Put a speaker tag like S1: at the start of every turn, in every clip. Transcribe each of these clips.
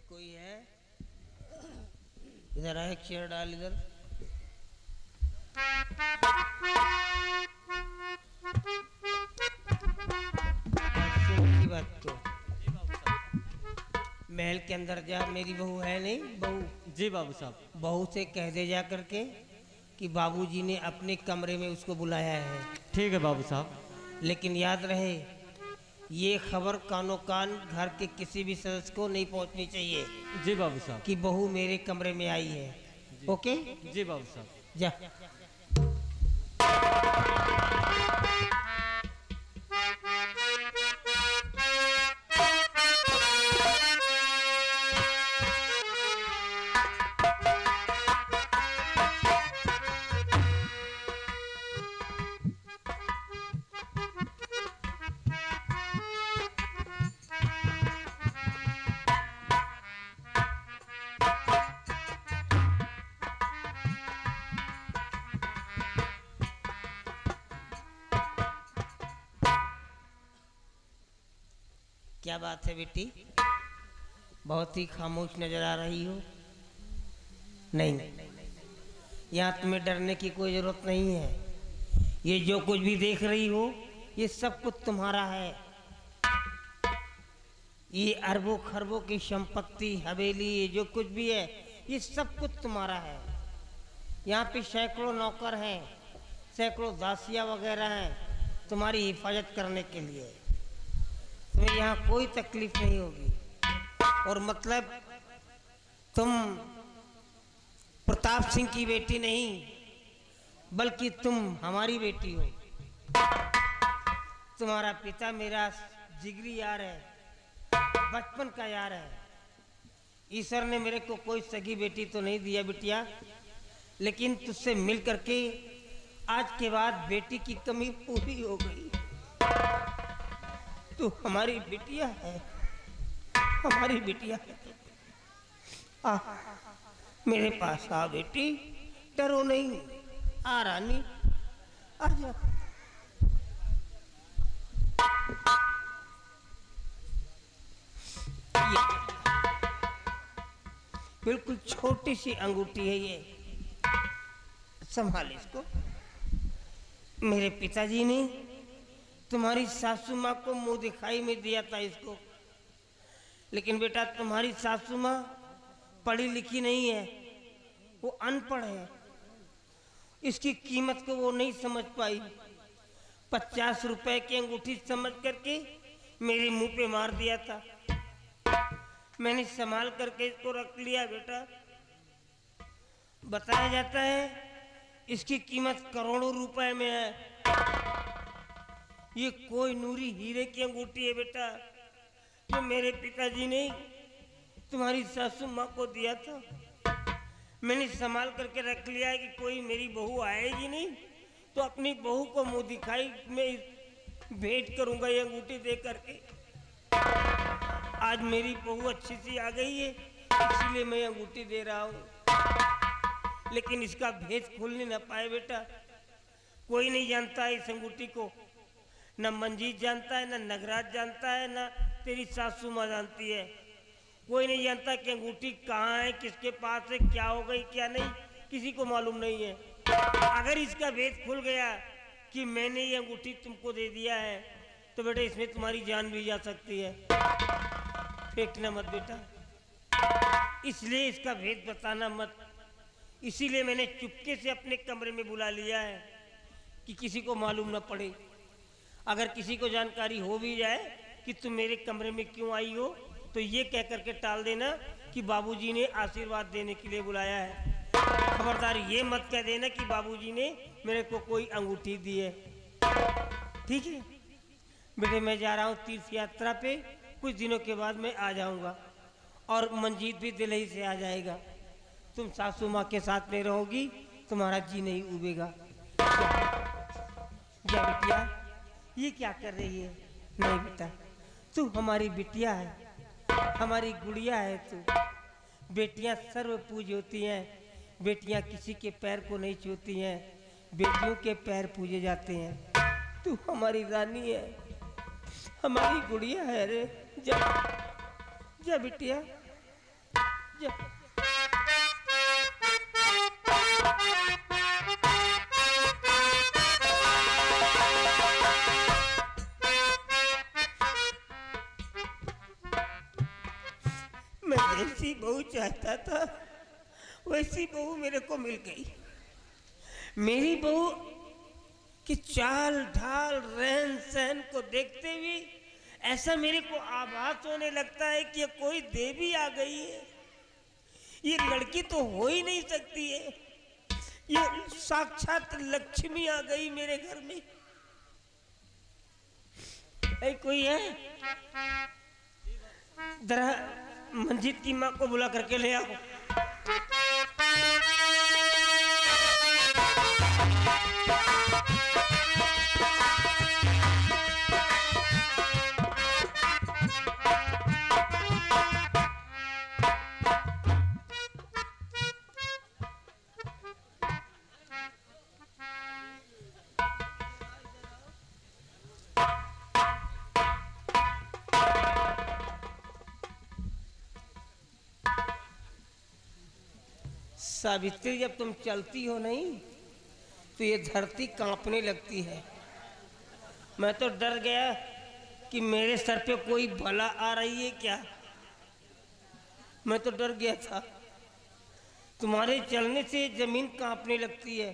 S1: कोई है? इधर आए, चेयर डाल इधर। सुन की बात को, महल के अंदर जा। मेरी बहू है नहीं, बहू।
S2: जी बाबू साहब।
S1: बहू से कह दे जा करके कि बाबूजी ने अपने कमरे में उसको बुलाया है।
S2: ठीक है बाबू साहब।
S1: लेकिन याद रहे, ये खबर कानो कान घर के किसी भी सदस्य को नहीं पहुंचनी चाहिए।
S2: जी बाबू साहब।
S1: कि बहू मेरे कमरे में आई है। ओके?
S2: जी बाबू साहब।
S1: जा। क्या बात है बेटी, बहुत ही खामोश नजर आ रही हो। नहीं, यहाँ तुम्हें डरने की कोई जरूरत नहीं है। ये जो कुछ भी देख रही हो, ये सब कुछ तुम्हारा है। ये अरबों खरबों की संपत्ति, हवेली, ये जो कुछ भी है, ये सब कुछ तुम्हारा है। यहाँ पे सैकड़ों नौकर हैं, सैकड़ों दासियाँ वगैरह हैं तुम्हारी हिफाजत करने के लिए। तुम्हें यहाँ कोई तकलीफ नहीं होगी। और मतलब तुम प्रताप सिंह की बेटी नहीं, बल्कि तुम हमारी बेटी हो। तुम्हारा पिता मेरा जिगरी यार है, बचपन का यार है। ईश्वर ने मेरे को कोई सगी बेटी तो नहीं दिया बिटिया, लेकिन तुझसे मिल करके आज के बाद बेटी की कमी पूरी हो गई। तू हमारी बिटिया है, हमारी बिटिया है। आ, मेरे पास आ बेटी, डरो नहीं। आ रानी, आ जा। बिल्कुल छोटी सी अंगूठी है ये, संभाल इसको। मेरे पिताजी ने तुम्हारी सासू माँ को मुंह दिखाई में दिया था इसको, लेकिन बेटा तुम्हारी सासू माँ पढ़ी लिखी नहीं है, वो अनपढ़ है। इसकी कीमत को वो नहीं समझ पाई। 50 रुपए की अंगूठी समझ करके मेरे मुंह पे मार दिया था। मैंने संभाल करके इसको रख लिया बेटा। बताया जाता है इसकी कीमत करोड़ों रुपए में है। ये कोई नूरी हीरे की अंगूठी है बेटा, जो मेरे पिताजी ने तुम्हारी सासू माँ को दिया था। मैंने संभाल करके रख लिया है कि कोई मेरी बहू आएगी नहीं तो अपनी बहू को मुंह दिखाई में भेंट करूंगा ये अंगूठी दे करके। आज मेरी बहू अच्छी सी आ गई है, इसलिए मैं अंगूठी दे रहा हूँ। लेकिन इसका भेद खोलने न पाए बेटा। कोई नहीं जानता है इस अंगूठी को, न मंजीत जानता है, न नगराज जानता है, न तेरी सासू माँ जानती है। कोई नहीं जानता कि अंगूठी कहाँ है, किसके पास है, क्या हो गई क्या नहीं, किसी को मालूम नहीं है। अगर इसका भेद खुल गया कि मैंने ये अंगूठी तुमको दे दिया है, तो बेटा इसमें तुम्हारी जान भी जा सकती है। फेंकना मत बेटा, इसलिए इसका भेद बताना मत। इसीलिए मैंने चुपके से अपने कमरे में बुला लिया है कि किसी को मालूम न पड़े। अगर किसी को जानकारी हो भी जाए कि तुम मेरे कमरे में क्यों आई हो, तो ये कह करके टाल देना कि बाबूजी ने आशीर्वाद देने के लिए बुलाया है। खबरदार ये मत कह देना कि बाबूजी ने मेरे को कोई अंगूठी दी है। ठीक है बेटे, मैं जा रहा हूँ तीर्थ यात्रा पे। कुछ दिनों के बाद मैं आ जाऊँगा और मंजीत भी दिल्ली से आ जाएगा। तुम सासू माँ के साथ में रहोगी, तुम्हारा जी नहीं उबेगा। जा बिटिया, ये क्या कर रही है? नहीं बेटा, तू हमारी बिटिया है, हमारी गुड़िया है तू। बेटियां सर्व पूज होती हैं, बेटियां किसी के पैर को नहीं छूती हैं, बेटियों के पैर पूजे जाते हैं। तू हमारी रानी है, हमारी गुड़िया है रे। जा जा बिटिया, जा। मैं जैसी बहू चाहता था वैसी बहू मेरे को मिल गई। मेरी बहू कि चाल ढाल रहन सहन को देखते हुए ऐसा मेरे को आभास होने लगता है कि कोई देवी आ गई है। ये लड़की तो हो ही नहीं सकती है, ये साक्षात लक्ष्मी आ गई मेरे घर में। ऐ कोई है? जरा मंजीत की माँ को बुला करके ले आओ। सावित्री, जब तुम चलती हो नहीं तो ये धरती कांपने लगती है। मैं तो डर गया कि मेरे सर पे कोई भला आ रही है क्या। मैं तो डर गया था। तुम्हारे चलने से जमीन कांपने लगती है।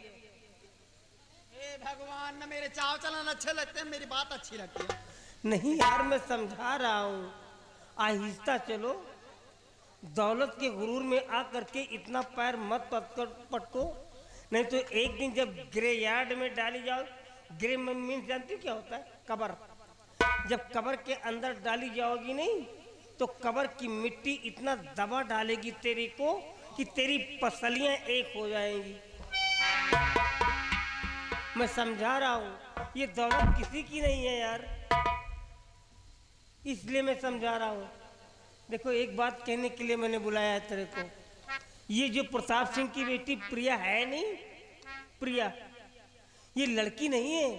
S3: हे भगवान, न मेरे चाव चलन अच्छे लगते हैं, मेरी बात अच्छी लगती है।
S1: नहीं यार, मैं समझा रहा हूँ, आहिस्ता चलो। दौलत के गुरूर में आ करके इतना पैर मत पटको, नहीं तो एक दिन जब ग्रे यार्ड में डाली जाओ। ग्रे मीन्स जानती हो क्या होता है? कबर। जब कबर के अंदर डाली जाओगी नहीं तो कबर की मिट्टी इतना दबा डालेगी तेरी को कि तेरी पसलियां एक हो जाएंगी। मैं समझा रहा हूँ, ये दौलत किसी की नहीं है यार, इसलिए मैं समझा रहा हूँ। देखो, एक बात कहने के लिए मैंने बुलाया है तेरे को। ये जो प्रताप सिंह की बेटी प्रिया है नहीं, प्रिया, ये लड़की नहीं है,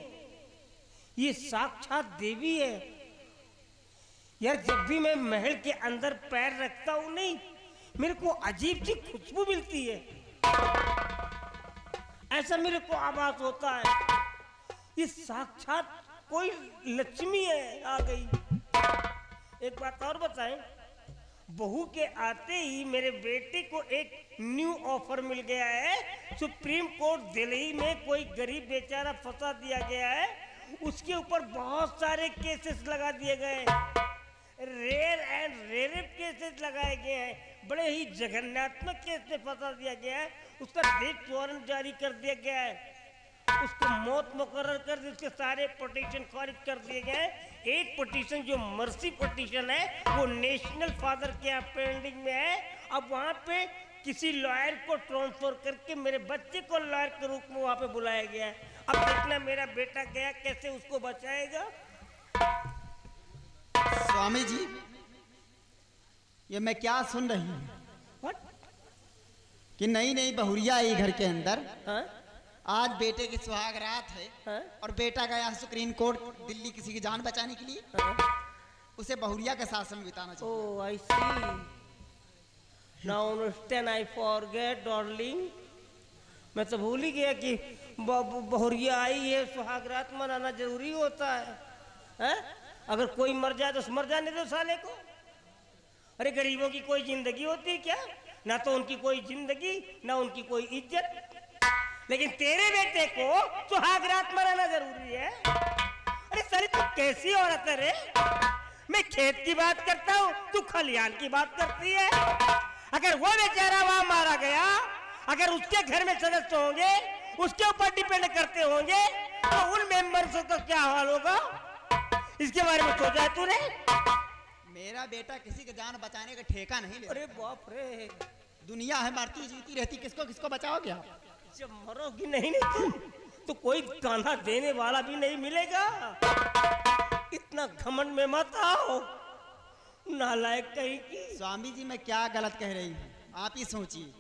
S1: ये साक्षात देवी है यार। जब भी मैं महल के अंदर पैर रखता हूं नहीं, मेरे को अजीब सी खुशबू मिलती है, ऐसा मेरे को आभास होता है। ये साक्षात कोई लक्ष्मी है आ गई। एक बात और बताएं, बहू के आते ही मेरे बेटे को एक न्यू ऑफर मिल गया है। सुप्रीम कोर्ट दिल्ली में कोई गरीब बेचारा फंसा दिया गया है, उसके ऊपर बहुत सारे केसेस लगा दिए गए हैं, रेयर एंड रेयर केसेस लगाए गए हैं। बड़े ही जघन्यात्मक केस में फंसा दिया गया है। उसका डेथ वारंट जारी कर दिया गया है, उसको मौत मुकर्रर कर दी, उसके सारे पिटीशन खारिज कर दिए गए। एक पिटीशन जो मर्सी पिटीशन है वो नेशनल फादर के यहाँ पेंडिंग में है। अब वहाँ पे किसी लॉयर को ट्रांसफर करके मेरे बच्चे को लॉयर के रूप में वहाँ पे बुलाया गया है। अब देखना मेरा बेटा गया कैसे उसको बचाएगा।
S3: स्वामी जी, ये मैं क्या सुन रही हूँ कि नई नई बहुरिया आई घर के अंदर।
S1: हाँ?
S3: आज बेटे की सुहाग रात है।
S1: हाँ?
S3: और बेटा गया सुप्रीम कोर्ट दिल्ली किसी की जान बचाने के लिए।
S1: हाँ?
S3: उसे बहुरिया के साथ समय बिताना चाहिए।
S1: Oh, I see. Now understand, I forget, darling. मैं तो भूल ही गया कि बहुरिया आई है, सुहाग रात मनाना जरूरी होता है। हैं? अगर कोई मर जाए तो मर जाने दो साले को। अरे गरीबों की कोई जिंदगी होती है क्या? ना तो उनकी कोई जिंदगी, ना उनकी कोई इज्जत। लेकिन तेरे बेटे को सुहाग रात मनाना जरूरी है। अरे साली तू कैसी औरत है रे? मैं खेत की बात करता हूँ, तू खलियान की बात करती है। अगर वो बेचारा वहां मारा गया, अगर उसके घर में सदस्य होंगे, उसके ऊपर डिपेंड करते होंगे, तो उन मेंबर्स का क्या हाल होगा? इसके बारे में सोचा है तूने?
S3: मेरा बेटा किसी की जान बचाने का ठेका नहीं ले।
S1: अरे बाप रे,
S3: दुनिया है मरती जीती रहती, किसको किसको बचाओगे आप?
S1: जब मरोगी नहीं तुम तो कोई कांधा देने वाला भी नहीं मिलेगा। इतना घमंड में मत आओ, नालायक कहीं की।
S3: स्वामी जी, मैं क्या गलत कह रही हूँ, आप ही सोचिए।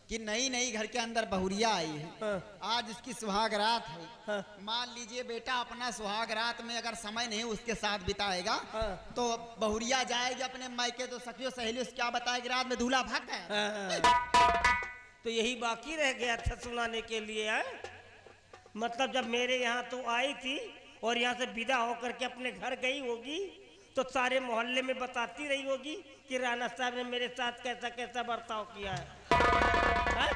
S3: कि नई नई घर के अंदर बहुरिया आई है।
S1: हाँ।
S3: आज उसकी सुहाग रात है।
S1: हाँ।
S3: मान लीजिए बेटा अपना सुहाग रात में अगर समय नहीं उसके साथ बिताएगा
S1: हाँ।
S3: तो बहुरिया जाएगी अपने मायके, तो सखियों सहेलियों से क्या बताएगी रात में दूल्हा भाग गया।
S1: हाँ। तो यही बाकी रह गया था सुनाने के लिए है। मतलब जब मेरे यहाँ तो आई थी और यहाँ से विदा होकर के अपने घर गई होगी तो सारे मोहल्ले में बताती रही होगी कि राणा साहब ने मेरे साथ कैसा कैसा बर्ताव किया है। हाँ?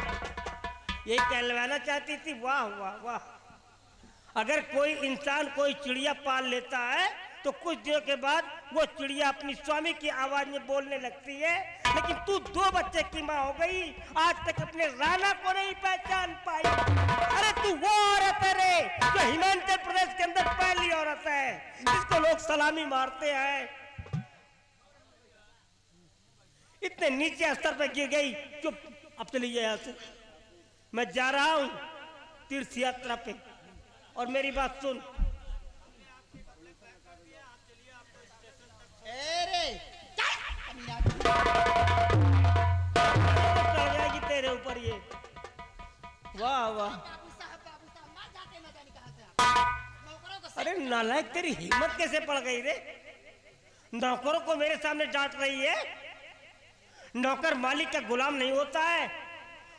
S1: यही कहलवाना चाहती थी। वाह वाह वाह। अगर कोई इंसान कोई चिड़िया पाल लेता है तो कुछ दिनों के बाद वो चिड़िया अपनी स्वामी की आवाज में बोलने लगती है। लेकिन तू 2 बच्चे की माँ हो गई, आज तक अपने राणा को नहीं पहचान पाई। अरे तू वो औरत है रे जो हिमाचल प्रदेश के अंदर पहली औरत है जिसको लोग सलामी मारते हैं। इतने नीचे स्तर पर गिर गई। चुप, अब चलिए यहाँ से। मैं जा रहा हूँ तीर्थ यात्रा पे और मेरी बात सुन। चढ़ जाएगी तेरे ऊपर ये। वाह वाह। अरे नालायक, तेरी हिम्मत कैसे पड़ गई रे? नौकरों को मेरे सामने डांट रही है। नौकर मालिक का गुलाम नहीं होता है,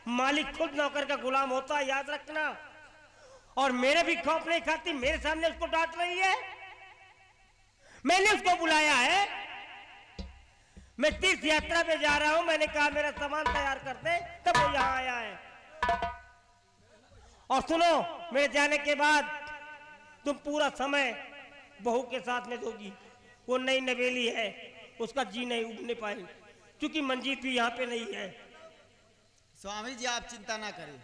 S1: मालिक खुद नौकर का गुलाम होता है, याद रखना। और मेरे भी खौफ नहीं खाती, मेरे सामने उसको डांट रही है। मैंने उसको बुलाया है, मैं तीर्थ यात्रा पे जा रहा हूं, मैंने कहा मेरा सामान तैयार कर दे, तब वो यहां आया है। और सुनो, मेरे जाने के बाद तुम पूरा समय बहू के साथ में दोगी। वो नई नवेली है, उसका जी नहीं उगने पाए क्योंकि मंजीत भी यहाँ पे नहीं है।
S3: स्वामी जी आप चिंता ना करें,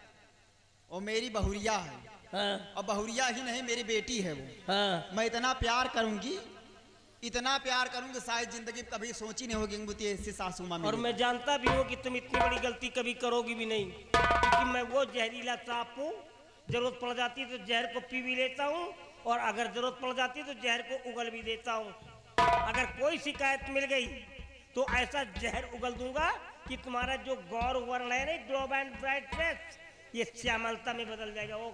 S3: वो मेरी बहुरिया है।
S1: हाँ।
S3: और बहुरिया ही नहीं मेरी बेटी है वो।
S1: हाँ।
S3: मैं इतना प्यार करूंगी, इतना प्यार करूंगी, शायद जिंदगी में कभी सोची नहीं होगी मुझे ऐसी सासू माँ
S1: और
S3: मिली।
S1: मैं जानता भी हूँ कि तुम इतनी बड़ी गलती कभी करोगी भी नहीं, क्योंकि मैं वो जहरीला सांप हूँ, जरूरत पड़ जाती है तो जहर को पी भी लेता हूँ और अगर जरूरत पड़ जाती है तो जहर को उगल भी देता हूँ। अगर कोई शिकायत मिल गई तो ऐसा जहर उगल दूंगा कि तुम्हारा जो गौर वर्ण है ना, ग्लोब एंड ब्राइटनेस, ये श्यामलता में बदल जाएगा। वो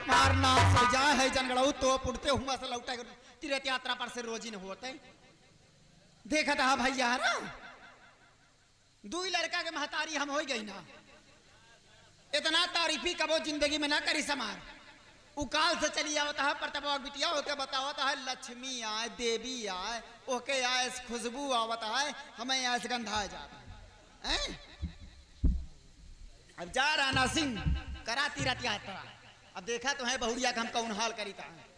S3: तुम्हार नाम से जा है जनगढ़ऊ तो पुड़ते हुआ से लौटा तीर्थ यात्रा पर से रोजी न होते। देखा था भैया ना, 2 लड़का के महतारी हम हो गई ना, इतना तारीफी कबो जिंदगी में ना करी समार। उकाल से चली आवता है प्रताप बिटिया होके बतावता है लक्ष्मी आए, देवी आए, ओके आए, खुशबू आवता है, हमें यहाँ से गंधा जाता है। अब जा राणा सिंह करा तीरथ यात्रा। अब देखा तो है बहुरिया का हम कौन हाल करीता है।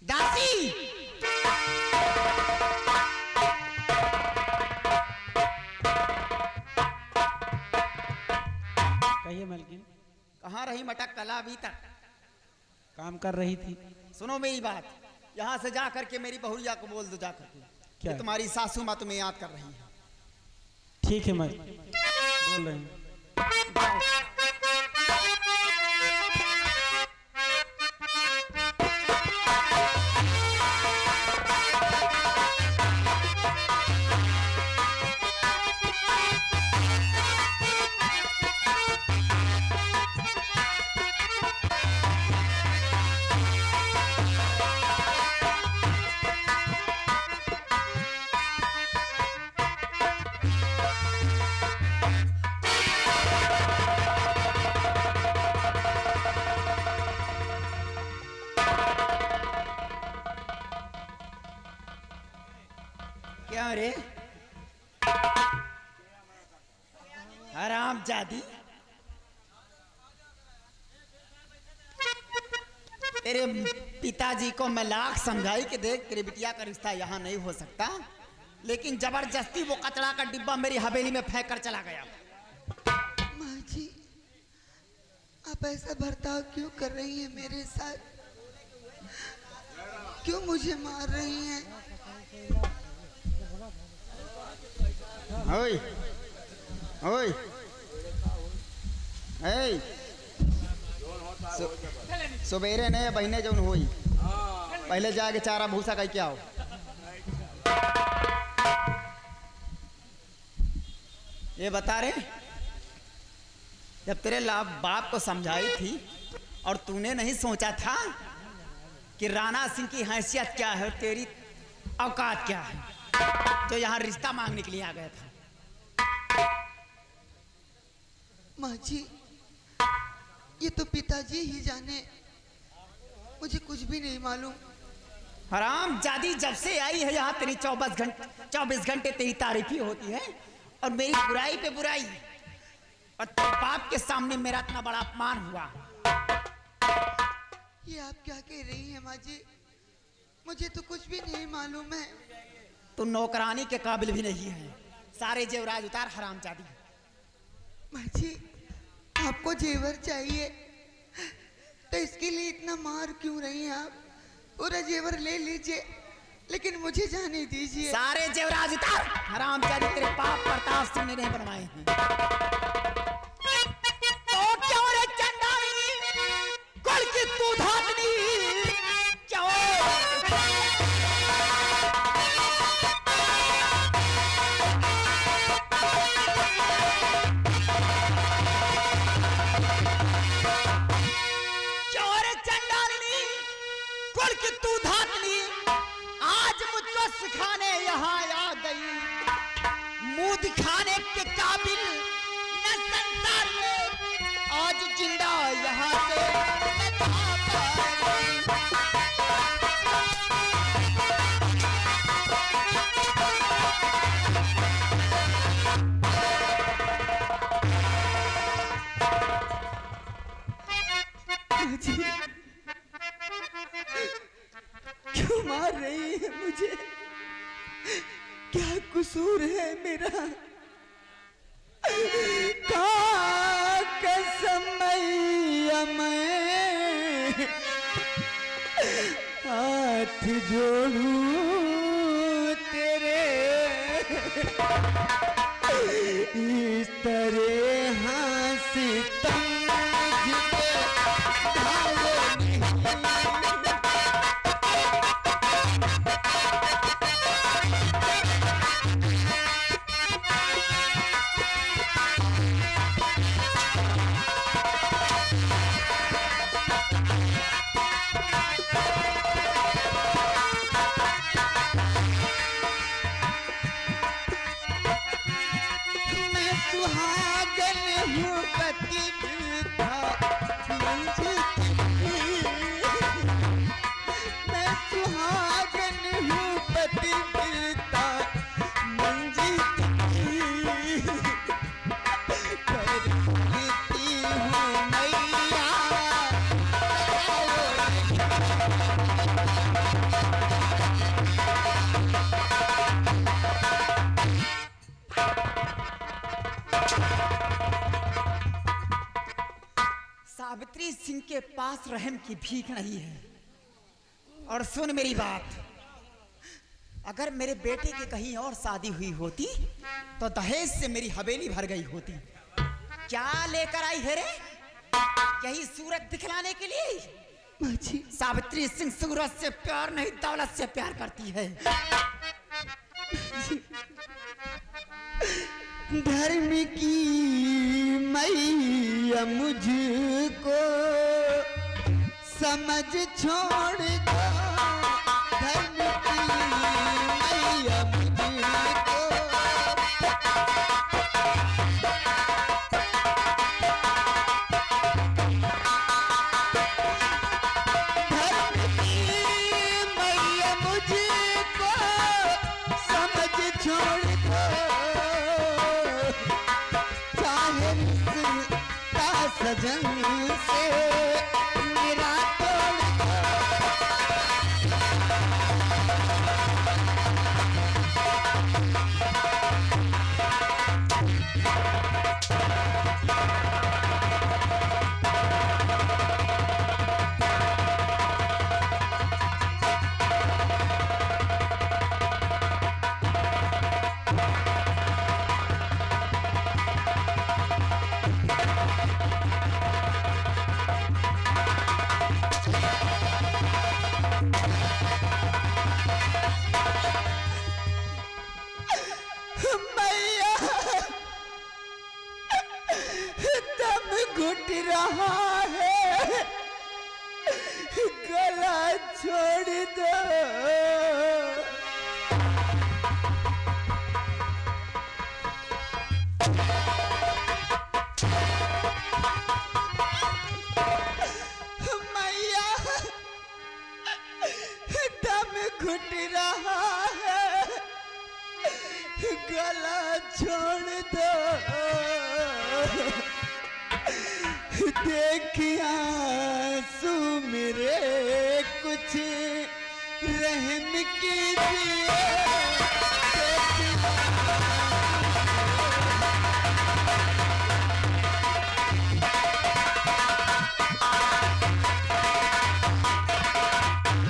S3: दासी
S2: कहिए मालकिन।
S3: कहाँ रही मटक कला अभी तक?
S2: काम कर रही थी।
S3: सुनो मेरी बात, यहाँ से जा करके मेरी बहुरिया को बोल दो जा करके
S2: क्या?
S3: कि तुम्हारी सासू माँ तुम्हें याद कर रही है।
S2: ठीक है मालकिन, बोल रहे हैं।
S3: क्या रे हराम जादी, तेरे पिताजी को मैं लाख समझाई कि देख तेरी बिटिया का रिश्ता यहाँ नहीं हो सकता, लेकिन जबरदस्ती वो कचरा का डिब्बा मेरी हवेली में फेंक कर चला गया।
S4: माँ जी, आप ऐसा बर्ताव क्यों कर रही हैं मेरे साथ? क्यों मुझे मार रही हैं?
S3: ओए ओए ए सवेरे ने बहने जौन होई पहले जाके चारा भूसा कह के आओ। ये बता रहे, जब तेरे बाप को समझाई थी और तूने नहीं सोचा था कि राणा सिंह की हैसियत क्या है और तेरी औकात क्या है, जो यहाँ रिश्ता मांगने के लिए आ गया था।
S4: माँ जी, ये तो पिताजी ही जाने, मुझे कुछ भी नहीं मालूम।
S3: हराम जादी जब से आई है यहाँ तेरी 24 घंटे तेरी तारीफ ही होती है और मेरी बुराई पे बुराई, और तेरे बाप के सामने मेरा इतना बड़ा अपमान हुआ।
S4: ये आप क्या कह रही हैं माँ जी? मुझे तो कुछ भी नहीं मालूम है।
S3: तू नौकरानी के काबिल भी नहीं है, सारे जेवराज उतार हराम जादी।
S4: माँ जी, आपको जेवर चाहिए तो इसके लिए इतना मार क्यों रही हैं आप? पूरा जेवर ले लीजिए, लेकिन मुझे जाने दीजिए।
S3: सारे जेवराज उतार हराम जादी, तेरे बाप प्रताप सिंह ने नहीं बनवाए हैं। तो क्यों रे चंडाली, कुल की तू धातनी क्यों? सिखाने यहाँ आ गई, मुंह दिखाने के काबिल न संसार में, आज जिंदा यहाँ से
S4: क्यों मार रही है मुझे? क्या कसूर है मेरा? का कसम मैं हाथ जोड़ूं तेरे, इस तरह सितम सावित्री सिंह के पास रहम की भीख नहीं है। और सुन मेरी बात, अगर मेरे बेटे की कहीं और शादी हुई होती तो दहेज से मेरी हवेली भर गई होती। क्या लेकर आई है रे? यही सूरत दिखलाने के लिए? माची,
S3: सावित्री सिंह सूरत से प्यार नहीं, दौलत से प्यार करती है।
S4: धर्म की मैया मुझको समझ छोड़ दो, धर्म की मैया मुझको। धर्म की मैया मुझको समझ छोड़ दो, सजन से मेरा तोड़ दो। घुट रहा है, गला छोड़ दो। मैया दम घुट रहा है, गला छोड़ दो। देखिया आंसू मेरे कुछ रहम कीजिए।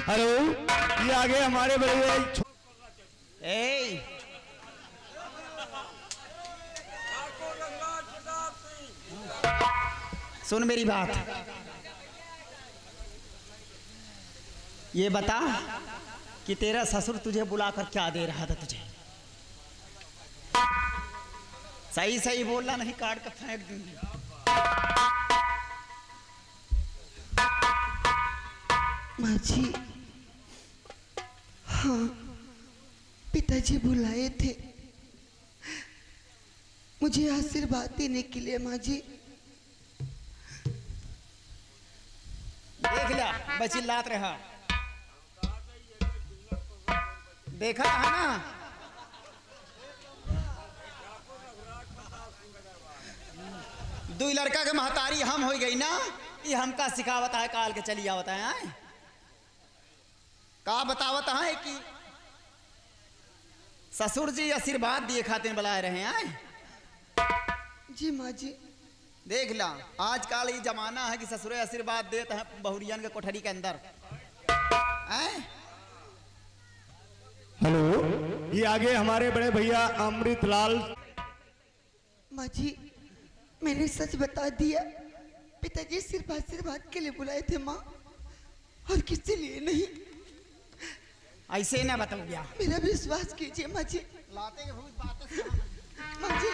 S5: हेलो, ये आगे हमारे बड़े
S3: ए सुन मेरी बात, ये बता कि तेरा ससुर तुझे बुलाकर क्या दे रहा था तुझे? सही सही बोलना, नहीं काट कर फेंक दूंगी।
S6: माँ जी, हाँ पिताजी बुलाए थे मुझे आशीर्वाद देने के लिए। माँ जी
S3: देख लिया बचिल्लात रहा, देखा है ना? दो लड़का के महतारी हम हो गई ना, ये हमका सिखावत है, काल के चली आवत है। का बतावत है कि ससुर जी आशीर्वाद दिए खाते बुलाए रहे हैं।
S6: जी माँ जी।
S3: देख ला, आजकल ये जमाना है कि ससुरे आशीर्वाद देते हैं बहुरियन के कोठरी के अंदर।
S5: हेलो, ये आगे हमारे बड़े भैया अमृतलाल।
S6: माँ जी मैंने सच बता दिया, पिताजी सिर्फ आशीर्वाद के लिए बुलाए थे माँ, और किसी लिए नहीं।
S3: ऐसे ना बताओ गया,
S6: मेरा विश्वास कीजिए माँ जी।
S3: लाते के भूत बातें
S6: माँ जी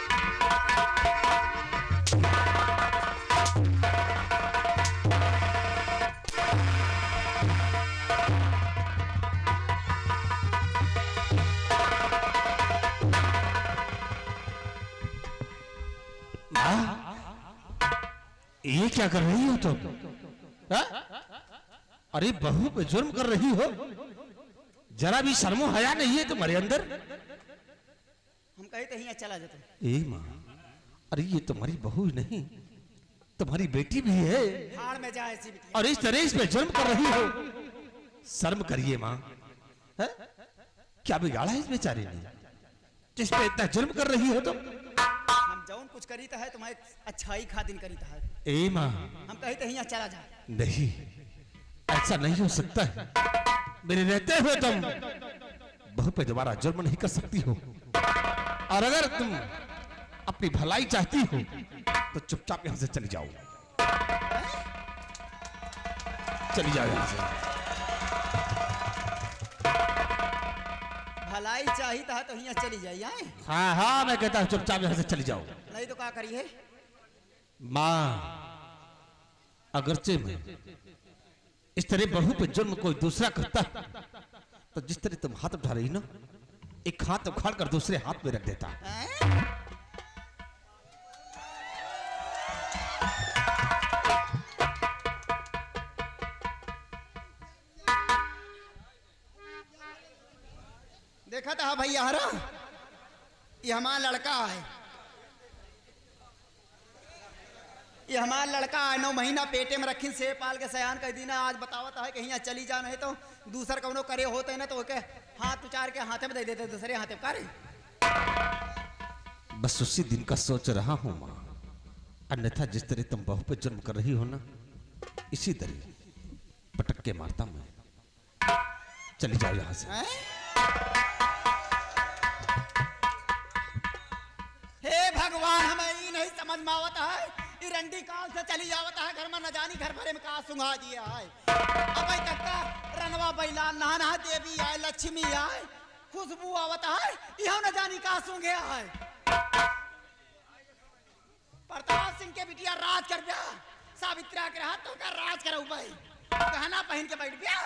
S7: ये क्या कर रही हो तुम? अरे बहू पे जुर्म कर रही हो, जरा भी शर्मो हया नहीं है तुम्हारे अंदर?
S3: हम कहे तो यहाँ चला जाते।
S7: ए माँ, अरे ये तुम्हारी बहू ही नहीं, तुम्हारी बेटी भी है,
S3: हाड़ में जाए ऐसी बिटिया।
S7: और इस तरह इस पे जुर्म कर रही हो। शर्म करिए माँ, है? क्या बिगाड़ा है इस बेचारे ने जिस पे इतना जुर्म कर रही हो तुम?
S3: हम जौन कुछ करी तो है तुम्हारे अच्छाई खातिन करी तो है।
S7: ए माँ,
S3: हम कहे तो यहाँ चला जा।
S7: नहीं, ऐसा नहीं हो सकता है। मेरे रहते हुए तुम बहू पे दोबारा जुर्म नहीं कर सकती हो, और अगर तुम अपनी भलाई चाहती हो तो चुपचाप यहां से चली जाओ। चली जाओ यहां से।
S3: भलाई चाहिए है तो यहाँ चली जाइए।
S7: हाँ हाँ, मैं कहता हूं चुपचाप यहां से चली जाओ।
S3: नहीं तो क्या करिए?
S7: माँ, अगरचे में इस तरह बहू पे जुर्म कोई दूसरा करता तो जिस तरह तुम हाथ उठा रही ना, एक हाथ उखाड़ कर दूसरे हाथ में रख देता।
S3: देखा था भैया हरा, ये हमारा लड़का है, ये हमारा लड़का है। 9 महीना पेटे में रखी से पाल के सयान कर दीना। आज बतावत है कि यहाँ चली जा, नहीं तो दूसर कौनो करे होते ना तो के हाथ उचार के हाथे में दे देते, दूसरे हाथे में करे।
S7: बस उसी दिन का सोच रहा हूं माँ, अन्यथा जिस तरह तुम बहू पे जुर्म कर रही हो ना, इसी तरह पटक के मारता मैं। चली जाओ यहां से।
S3: हे भगवान, हमें ये नहीं समझ में आवता है, ये रंडी काल से चली जावता है, घर में न जानी घर भरे में का सुंघा दिया है। अब तक का रनवा बैला नाना देवी आए, लक्ष्मी आए, खुशबू आवता है, यह न जानी का सूंघे है। प्रताप सिंह के बिटिया राज कर ब्याह, सावित्रा के हाथों का राज करो भाई, गहना पहन के बैठ ब्याह।